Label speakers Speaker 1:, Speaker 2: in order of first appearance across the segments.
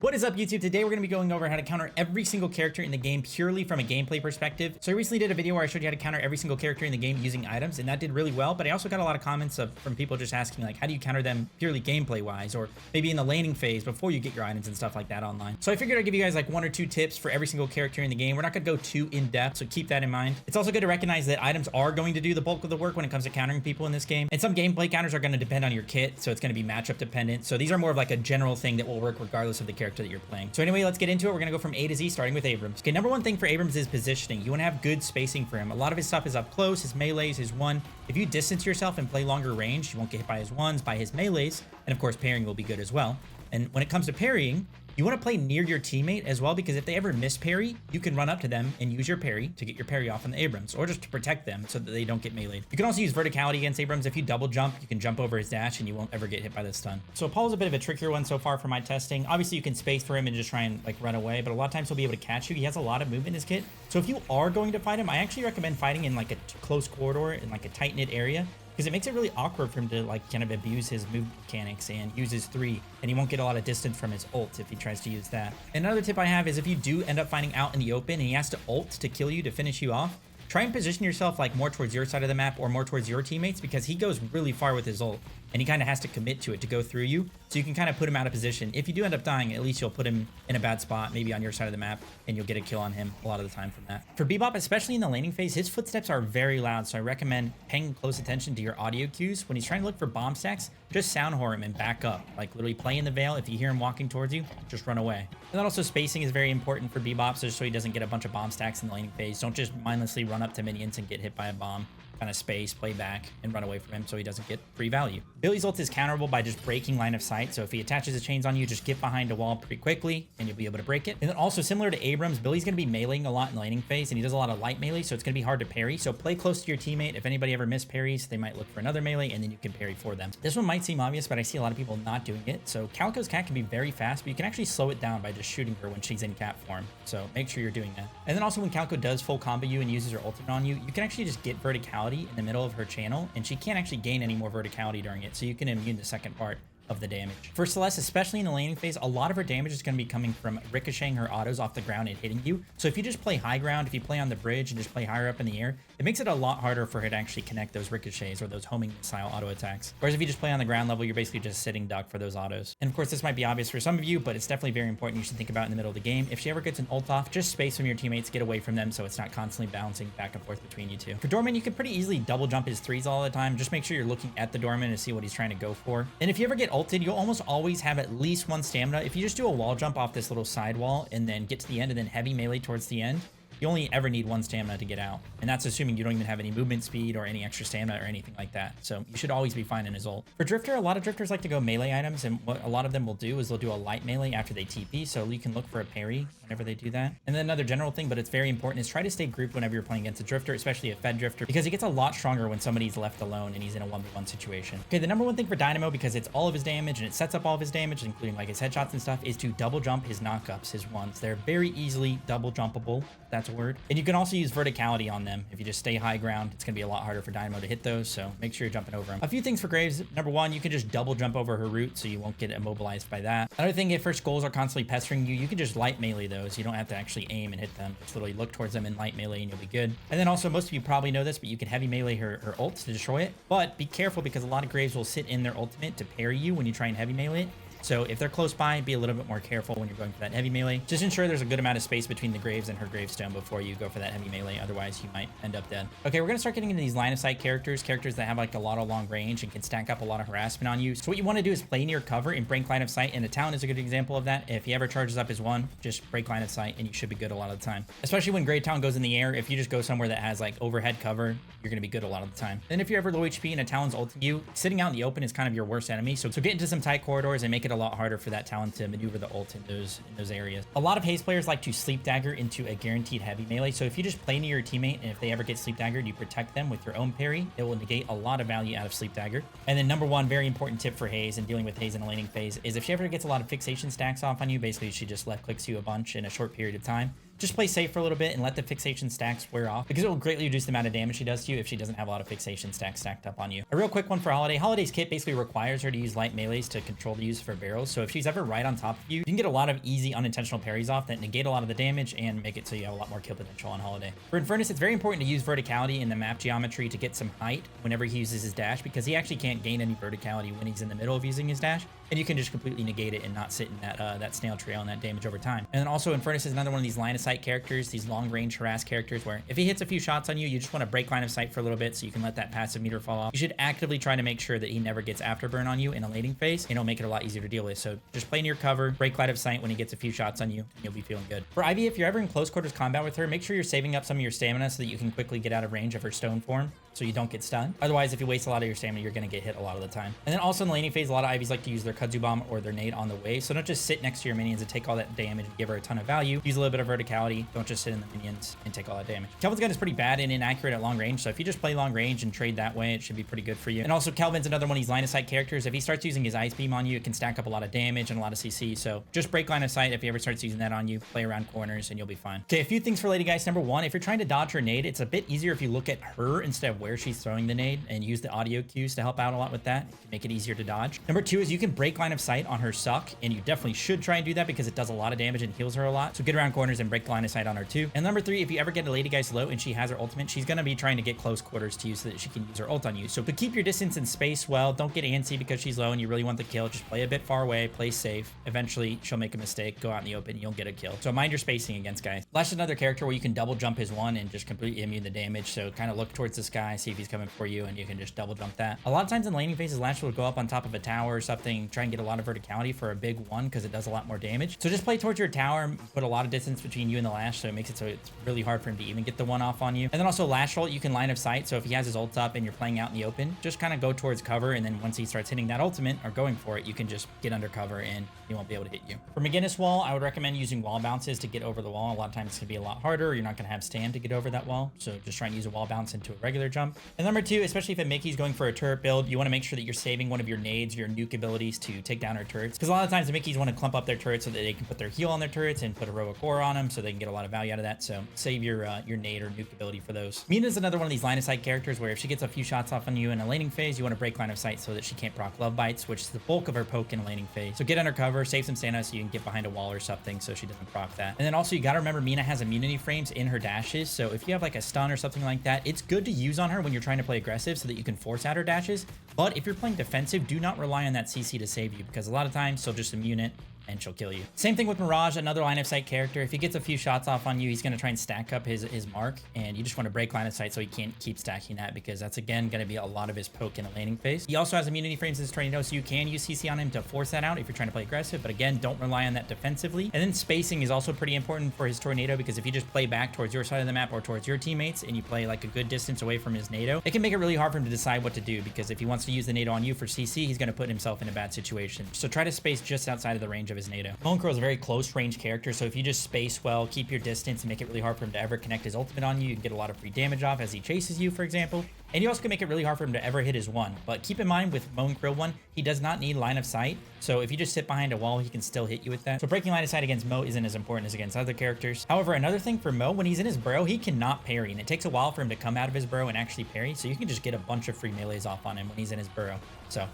Speaker 1: What is up, YouTube? Today we're going to be going over how to counter every single character in the game purely from a gameplay perspective. So I recently did a video where I showed you how to counter every single character in the game using items, and that did really well. But I also got a lot of comments from people just asking, like, how do you counter them purely gameplay wise, or maybe in the laning phase before you get your items and stuff like that online. So I figured I'd give you guys like 1 or 2 tips for every single character in the game. We're not going to go too in depth, so keep that in mind. It's also good to recognize that items are going to do the bulk of the work when it comes to countering people in this game, and some gameplay counters are going to depend on your kit, so it's going to be matchup dependent. So these are more of like a general thing that will work regardless of the character that you're playing. So anyway, let's get into it. We're gonna go from A to Z, starting with Abrams. Okay, number 1 thing for Abrams is positioning. You wanna have good spacing for him. A lot of his stuff is up close, his melees, his one. If you distance yourself and play longer range, you won't get hit by his ones, by his melees, and of course parrying will be good as well. And when it comes to parrying, you want to play near your teammate as well, because if they ever miss parry, you can run up to them and use your parry to get your parry off on the Abrams, or just to protect them so that they don't get meleeed. You can also use verticality against Abrams. If you double jump, you can jump over his dash and you won't ever get hit by the stun. So Paul's a bit of a trickier one so far for my testing. Obviously, you can space for him and just try and like run away, but a lot of times he'll be able to catch you. He has a lot of movement in his kit. So if you are going to fight him, I actually recommend fighting in like a close corridor, in like a tight-knit area, because it makes it really awkward for him to like kind of abuse his move mechanics and use his 3, and he won't get a lot of distance from his ult if he tries to use that. Another tip I have is if you do end up finding out in the open and he has to ult to kill you to finish you off, try and position yourself like more towards your side of the map or more towards your teammates, because he goes really far with his ult and he kind of has to commit to it to go through you. So you can kind of put him out of position. If you do end up dying, at least you'll put him in a bad spot, maybe on your side of the map, and you'll get a kill on him a lot of the time from that. For Bebop, especially in the laning phase, his footsteps are very loud, so I recommend paying close attention to your audio cues. When he's trying to look for bomb stacks, just sound whore him and back up. Like literally play in the veil. If you hear him walking towards you, just run away. And then also spacing is very important for Bebop, so just so he doesn't get a bunch of bomb stacks in the laning phase. Don't just mindlessly run up to minions and get hit by a bomb. Kind of space, play back, and run away from him so he doesn't get free value. Billy's ult is counterable by just breaking line of sight, so if he attaches his chains on you, just get behind a wall pretty quickly, and you'll be able to break it. And then also, similar to Abrams, Billy's going to be meleeing a lot in the laning phase, and he does a lot of light melee, so it's going to be hard to parry. So play close to your teammate. If anybody ever miss parries, they might look for another melee, and then you can parry for them. This one might seem obvious, but I see a lot of people not doing it. So Calico's cat can be very fast, but you can actually slow it down by just shooting her when she's in cat form, so make sure you're doing that. And then also, when Calico does full combo you and uses her ultimate on you, you can actually just get verticality in the middle of her channel, and she can't actually gain any more verticality during it, so you can immune the second part of the damage. For Celeste, especially in the laning phase, a lot of her damage is going to be coming from ricocheting her autos off the ground and hitting you. So if you just play high ground, if you play on the bridge and just play higher up in the air, it makes it a lot harder for her to actually connect those ricochets or those homing style auto attacks. Whereas if you just play on the ground level, you're basically just sitting duck for those autos. And of course, this might be obvious for some of you, but it's definitely very important you should think about in the middle of the game. If she ever gets an ult off, just space from your teammates, get away from them so it's not constantly bouncing back and forth between you two. For Doorman, you can pretty easily double jump his 3s all the time. Just make sure you're looking at the Doorman to see what he's trying to go for. And if you ever get ulted, you'll almost always have at least 1 stamina. If you just do a wall jump off this little side wall and then get to the end and then heavy melee towards the end, you only ever need 1 stamina to get out. And that's assuming you don't even have any movement speed or any extra stamina or anything like that. So you should always be fine in his ult. For Drifter, a lot of Drifters like to go melee items, and what a lot of them will do is they'll do a light melee after they TP, so you can look for a parry whenever they do that. And then another general thing, but it's very important, is try to stay grouped whenever you're playing against a Drifter, especially a fed Drifter, because he gets a lot stronger when somebody's left alone and he's in a 1v1 situation. Okay, the number 1 thing for Dynamo, because it's all of his damage and it sets up all of his damage, including like his headshots and stuff, is to double jump his knockups, his ones. They're very easily double jumpable, if that's a word. And you can also use verticality on them. If you just stay high ground, it's going to be a lot harder for Dynamo to hit those, so make sure you're jumping over them. A few things for Graves. Number 1, you can just double jump over her root so you won't get immobilized by that. Another thing, if her skulls are constantly pestering you, you can just light melee those. You don't have to actually aim and hit them. Just literally look towards them in light melee and you'll be good. And then also, most of you probably know this, but you can heavy melee her ult to destroy it. But be careful, because a lot of Graves will sit in their ultimate to parry you when you try and heavy melee it. So if they're close by, be a little bit more careful when you're going for that heavy melee. Just ensure there's a good amount of space between the Graves and her gravestone before you go for that heavy melee. Otherwise, you might end up dead. Okay, we're going to start getting into these line of sight characters that have like a lot of long range and can stack up a lot of harassment on you. So what you want to do is play near cover and break line of sight. And the Talon is a good example of that. If he ever charges up his 1, just break line of sight and you should be good a lot of the time. Especially when Grey Talon goes in the air. If you just go somewhere that has like overhead cover, you're going to be good a lot of the time. Then if you're ever low HP and a Talon's ulting you, sitting out in the open is kind of your worst enemy. So get into some tight corridors and make it a lot harder for that Talon to maneuver the ult in those areas. A lot of Haze players like to sleep dagger into a guaranteed heavy melee. So if you just play near your teammate, and if they ever get sleep daggered, you protect them with your own parry, it will negate a lot of value out of sleep dagger. And then number 1, very important tip for Haze and dealing with Haze in a laning phase, is if she ever gets a lot of fixation stacks off on you, basically she just left clicks you a bunch in a short period of time, just play safe for a little bit and let the fixation stacks wear off, because it will greatly reduce the amount of damage she does to you if she doesn't have a lot of fixation stacks stacked up on you. A real quick one for Holliday. Holliday's kit basically requires her to use light melees to control the use of her barrels, so if she's ever right on top of you, you can get a lot of easy unintentional parries off that negate a lot of the damage and make it so you have a lot more kill potential on Holliday. For Infernus, it's very important to use verticality in the map geometry to get some height whenever he uses his dash, because he actually can't gain any verticality when he's in the middle of using his dash, and you can just completely negate it and not sit in that snail trail and that damage over time. And then also Infernus is another one of these line of sight characters, these long range harass characters, where if he hits a few shots on you, you just want to break line of sight for a little bit so you can let that passive meter fall off. You should actively try to make sure that he never gets afterburn on you in a laning phase, and it'll make it a lot easier to deal with. So just play near cover, break line of sight when he gets a few shots on you, and you'll be feeling good. For Ivy, if you're ever in close quarters combat with her, make sure you're saving up some of your stamina so that you can quickly get out of range of her stone form, so you don't get stunned. Otherwise, if you waste a lot of your stamina, you're going to get hit a lot of the time. And then also in the laning phase, a lot of Ivies like to use their kudzu bomb or their nade on the wave, so don't just sit next to your minions and take all that damage and give her a ton of value. Use a little bit of verticality. Don't just sit in the minions and take all that damage. Kelvin's gun is pretty bad and inaccurate at long range, so if you just play long range and trade that way, it should be pretty good for you. And also Kelvin's another one of these line of sight characters. If he starts using his ice beam on you, it can stack up a lot of damage and a lot of CC, so just break line of sight if he ever starts using that on you. Play around corners and you'll be fine. Okay, a few things for Lady Geist. Number one, if you're trying to dodge her nade, it's a bit easier if you look at her instead of where she's throwing the nade and use the audio cues to help out a lot with that. It can make it easier to dodge. Number two is you can break line of sight on her suck, and you definitely should try and do that because it does a lot of damage and heals her a lot. So get around corners and break line of sight on her too. And number three, if you ever get a Lady Geist low and she has her ultimate, she's going to be trying to get close quarters to you so that she can use her ult on you. So to keep your distance and space well, don't get antsy because she's low and you really want the kill. Just play a bit far away, play safe. Eventually she'll make a mistake, go out in the open, and you'll get a kill. So mind your spacing against guys. Lash is another character where you can double jump his one and just completely immune the damage. So kind of look towards the sky, see if he's coming for you, and you can just double jump that. A lot of times in laning phases, Lash will go up on top of a tower or something, try and get a lot of verticality for a big one because it does a lot more damage. So just play towards your tower, put a lot of distance between you and the Lash, so it makes it so it's really hard for him to even get the one off on you. And then also Lash ult, you can line of sight. So if he has his ult up and you're playing out in the open, just kind of go towards cover, and then once he starts hitting that ultimate or going for it, you can just get under cover and he won't be able to hit you. For McGinnis wall, I would recommend using wall bounces to get over the wall. A lot of times it's gonna be a lot harder. You're not gonna have stand to get over that wall, so just try and use a wall bounce into a regular jump. And number two, especially if Mickey's going for a turret build, you want to make sure that you're saving one of your nades, your nuke abilities, to take down her turrets, because a lot of times the Mickeys want to clump up their turrets so that they can put their heal on their turrets and put heroic core on them so they can get a lot of value out of that. So save your nade or nuke ability for those. Mina is another one of these line of sight characters where if she gets a few shots off on you in a laning phase, you want to break line of sight so that she can't proc love bites, which is the bulk of her poke in a laning phase. So get under cover, save some stamina so you can get behind a wall or something so she doesn't proc that. And then also you got to remember Mina has immunity frames in her dashes, so if you have like a stun or something like that, it's good to use on her when you're trying to play aggressive so that you can force out her dashes. But if you're playing defensive, do not rely on that CC to save you, because a lot of times she'll just immune it and she'll kill you. Same thing with Mirage, another line of sight character. If he gets a few shots off on you, he's going to try and stack up his mark, and you just want to break line of sight so he can't keep stacking that, because that's again going to be a lot of his poke in a laning phase. He also has immunity frames in his tornado, so you can use CC on him to force that out if you're trying to play aggressive, but again, don't rely on that defensively. And then spacing is also pretty important for his tornado, because if you just play back towards your side of the map or towards your teammates and you play like a good distance away from his NATO, it can make it really hard for him to decide what to do, because if he wants to use the NATO on you for CC, he's going to put himself in a bad situation. So try to space just outside of the range of his NATO. Krill is a very close range character, so if you just space well, keep your distance, and make it really hard for him to ever connect his ultimate on you, you can get a lot of free damage off as he chases you, for example. And you also can make it really hard for him to ever hit his one. But keep in mind with Krill one, he does not need line of sight. So if you just sit behind a wall, he can still hit you with that. So breaking line of sight against Mo isn't as important as against other characters. However, another thing for Mo, when he's in his burrow, he cannot parry, and it takes a while for him to come out of his burrow and actually parry. So you can just get a bunch of free melees off on him when he's in his burrow. So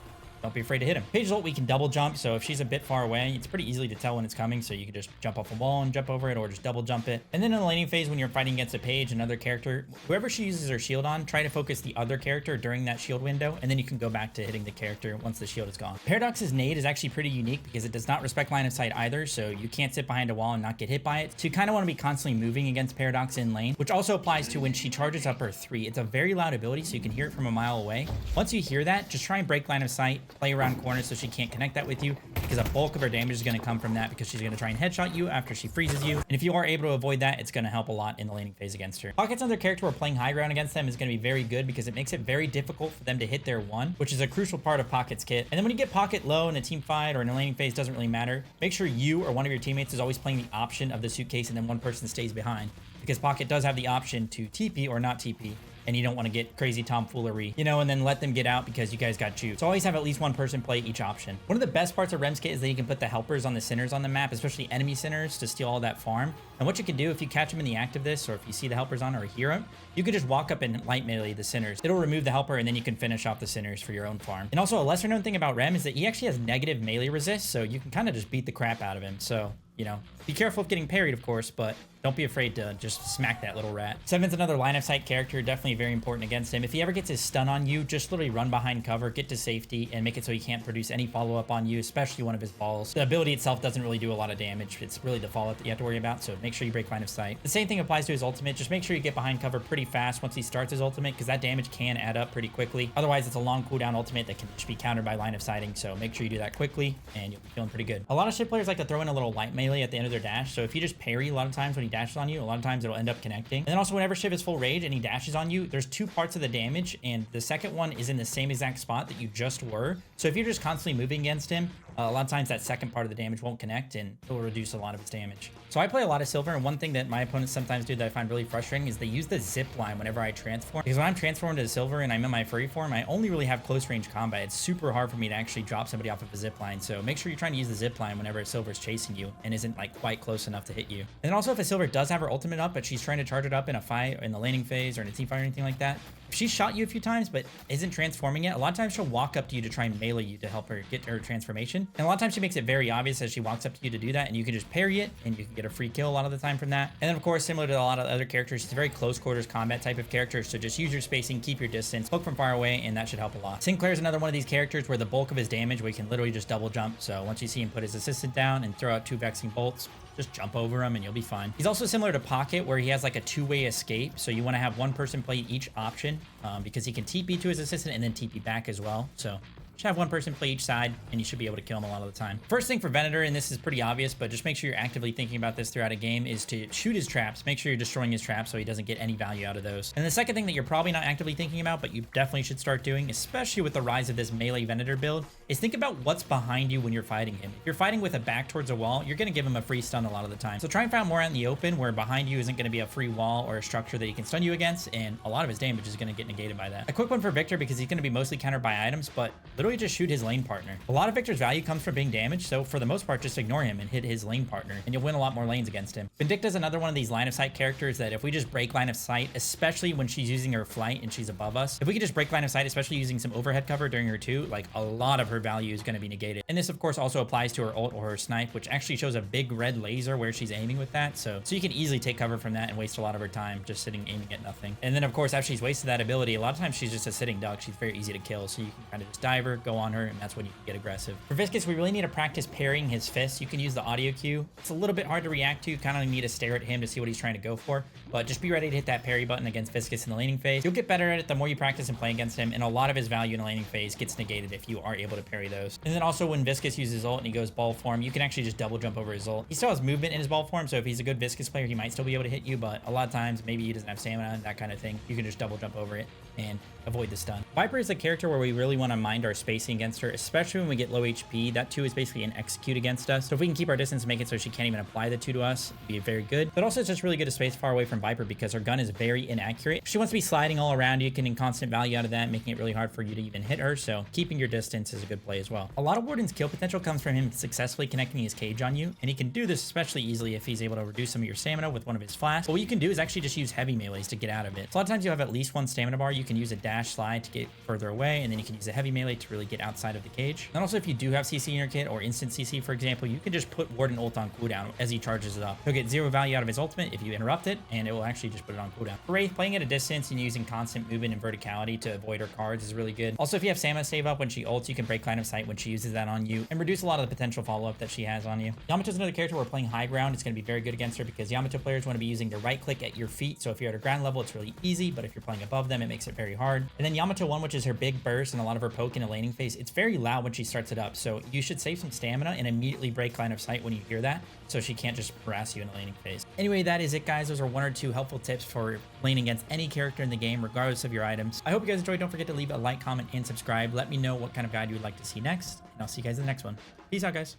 Speaker 1: don't be afraid to hit him. Paige's ult, we can double jump, so if she's a bit far away, it's pretty easily to tell when it's coming, so you can just jump off a wall and jump over it, or just double jump it. And then in the laning phase, when you're fighting against a Paige, another character, whoever she uses her shield on, try to focus the other character during that shield window, and then you can go back to hitting the character once the shield is gone. Paradox's nade is actually pretty unique because it does not respect line of sight either, so you can't sit behind a wall and not get hit by it. So you kind of want to be constantly moving against Paradox in lane, which also applies to when she charges up her 3. It's a very loud ability, so you can hear it from a mile away. Once you hear that, just try and break line of sight, play around corners so she can't connect that with you, because a bulk of her damage is going to come from that, because she's going to try and headshot you after she freezes you. And if you are able to avoid that, it's going to help a lot in the laning phase against her. Pocket's another character where playing high ground against them is going to be very good, because it makes it very difficult for them to hit their one, which is a crucial part of Pocket's kit. And then when you get Pocket low in a team fight or in a laning phase, doesn't really matter. Make sure you or one of your teammates is always playing the option of the suitcase, and then one person stays behind, because Pocket does have the option to TP or not TP. and you don't want to get crazy tomfoolery, you know, and then let them get out because you guys got juiced. So always have at least one person play each option. One of the best parts of Rem's kit is that you can put the helpers on the centers on the map, especially enemy centers, to steal all that farm. And what you can do if you catch them in the act of this, or if you see the helpers on or hear them, you can just walk up and light melee the centers. It'll remove the helper, and then you can finish off the centers for your own farm. And also a lesser known thing about Rem is that he actually has negative melee resist, so you can kind of just beat the crap out of him. So, you know, be careful of getting parried, of course, but don't be afraid to just smack that little rat. Seven's another line of sight character, definitely very important against him. If he ever gets his stun on you, just literally run behind cover, get to safety, and make it so he can't produce any follow-up on you, especially one of his balls. The ability itself doesn't really do a lot of damage. It's really the follow-up that you have to worry about, so make sure you break line of sight. The same thing applies to his ultimate. Just make sure you get behind cover pretty fast once he starts his ultimate, because that damage can add up pretty quickly. Otherwise, it's a long cooldown ultimate that can just be countered by line of sighting, so make sure you do that quickly, and you'll be feeling pretty good. A lot of Shiv players like to throw in a little light melee at the end of their dash, so if you just parry a lot of times when he dashes on you, a lot of times it'll end up connecting. And then also whenever Shiv is full rage and he dashes on you, there's two parts of the damage, and the second one is in the same exact spot that you just were. So if you're just constantly moving against him, a lot of times that second part of the damage won't connect, and it'll reduce a lot of its damage. So I play a lot of silver, and one thing that my opponents sometimes do that I find really frustrating is they use the zip line whenever I transform. Because when I'm transformed to silver and I'm in my furry form, I only really have close range combat. It's super hard for me to actually drop somebody off of a zip line. So make sure you're trying to use the zip line whenever a silver is chasing you and isn't like quite close enough to hit you. And then also if a silver does have her ultimate up, but she's trying to charge it up in a fight, in the laning phase, or in a team fight or anything like that, if she shot you a few times but isn't transforming yet, a lot of times she'll walk up to you to try and melee you to help her get her transformation. And a lot of times she makes it very obvious as she walks up to you to do that, and you can just parry it and you can get a free kill a lot of the time from that. And then of course, similar to a lot of other characters, she's a very close quarters combat type of character, so just use your spacing, keep your distance, poke from far away, and that should help a lot. Sinclair is another one of these characters where the bulk of his damage, we can literally just double jump. So once you see him put his assistant down and throw out 2 vexing bolts, just jump over him and you'll be fine. He's also similar to Pocket, where he has like a 2-way escape. So you want to have one person play each option because he can TP to his assistant and then TP back as well. So just have one person play each side and you should be able to kill him a lot of the time. First thing for Venator, and this is pretty obvious, but just make sure you're actively thinking about this throughout a game, is to shoot his traps. Make sure you're destroying his traps so he doesn't get any value out of those. And the second thing that you're probably not actively thinking about, but you definitely should start doing, especially with the rise of this melee Venator build, is think about what's behind you when you're fighting him. If you're fighting with a back towards a wall, you're going to give him a free stun a lot of the time. So try and find more out in the open where behind you isn't going to be a free wall or a structure that he can stun you against, and a lot of his damage is going to get negated by that. A quick one for Victor, because he's going to be mostly countered by items, but literally just shoot his lane partner. A lot of Victor's value comes from being damaged, so for the most part, just ignore him and hit his lane partner, and you'll win a lot more lanes against him. Vindicta is another one of these line of sight characters that if we just break line of sight, especially when she's using her flight and she's above us, if we could just break line of sight, especially using some overhead cover during her 2, like a lot of her value is going to be negated. And this of course also applies to her ult or her snipe, which actually shows a big red laser where she's aiming with that. So you can easily take cover from that and waste a lot of her time just sitting aiming at nothing. And then of course, after she's wasted that ability, a lot of times she's just a sitting duck. She's very easy to kill. So you can kind of just dive her, go on her, and that's when you can get aggressive. For Viscous, we really need to practice parrying his fists. You can use the audio cue. It's a little bit hard to react to. Kind of need to stare at him to see what he's trying to go for. But just be ready to hit that parry button against Viscous in the laning phase. You'll get better at it the more you practice and play against him, and a lot of his value in the laning phase gets negated if you are able to parry those. And then also when Viscous uses ult and he goes ball form, you can actually just double jump over his ult. He still has movement in his ball form, so if he's a good Viscous player, he might still be able to hit you, but a lot of times maybe he doesn't have stamina and that kind of thing. You can just double jump over it and avoid the stun. Viper is a character where we really want to mind our spacing against her, especially when we get low HP. That 2 is basically an execute against us. So if we can keep our distance and make it so she can't even apply the 2 to us, it'd be very good. But also it's just really good to space far away from Viper because her gun is very inaccurate. She wants to be sliding all around you, getting constant value out of that, making it really hard for you to even hit her. So keeping your distance is a good play as well. A lot of Warden's kill potential comes from him successfully connecting his cage on you, and he can do this especially easily if he's able to reduce some of your stamina with one of his flasks. But what you can do is actually just use heavy melees to get out of it. So a lot of times you have at least 1 stamina bar. You can use a dash slide to get further away, and then you can use a heavy melee to really get outside of the cage. And also if you do have CC in your kit or instant CC, for example, you can just put Warden ult on cooldown as he charges it up. He'll get 0 value out of his ultimate if you interrupt it, and it will actually just put it on cooldown. For Wraith, playing at a distance and using constant movement and verticality to avoid her cards is really good. Also, if you have stamina save up when she ults, you can break line of sight when she uses that on you and reduce a lot of the potential follow-up that she has on you. Yamato's another character we're playing high ground. It's going to be very good against her because Yamato players want to be using the right click at your feet. So if you're at a ground level, it's really easy, but if you're playing above them, it makes it very hard. And then Yamato 1, which is her big burst and a lot of her poke in a laning phase, it's very loud when she starts it up. So you should save some stamina and immediately break line of sight when you hear that, so she can't just harass you in the laning phase. Anyway, that is it, guys. Those are 1 or 2 helpful tips for laning against any character in the game, regardless of your items. I hope you guys enjoyed. Don't forget to leave a like, comment, and subscribe. Let me know what kind of guide you would like to see next, and I'll see you guys in the next one. Peace out, guys.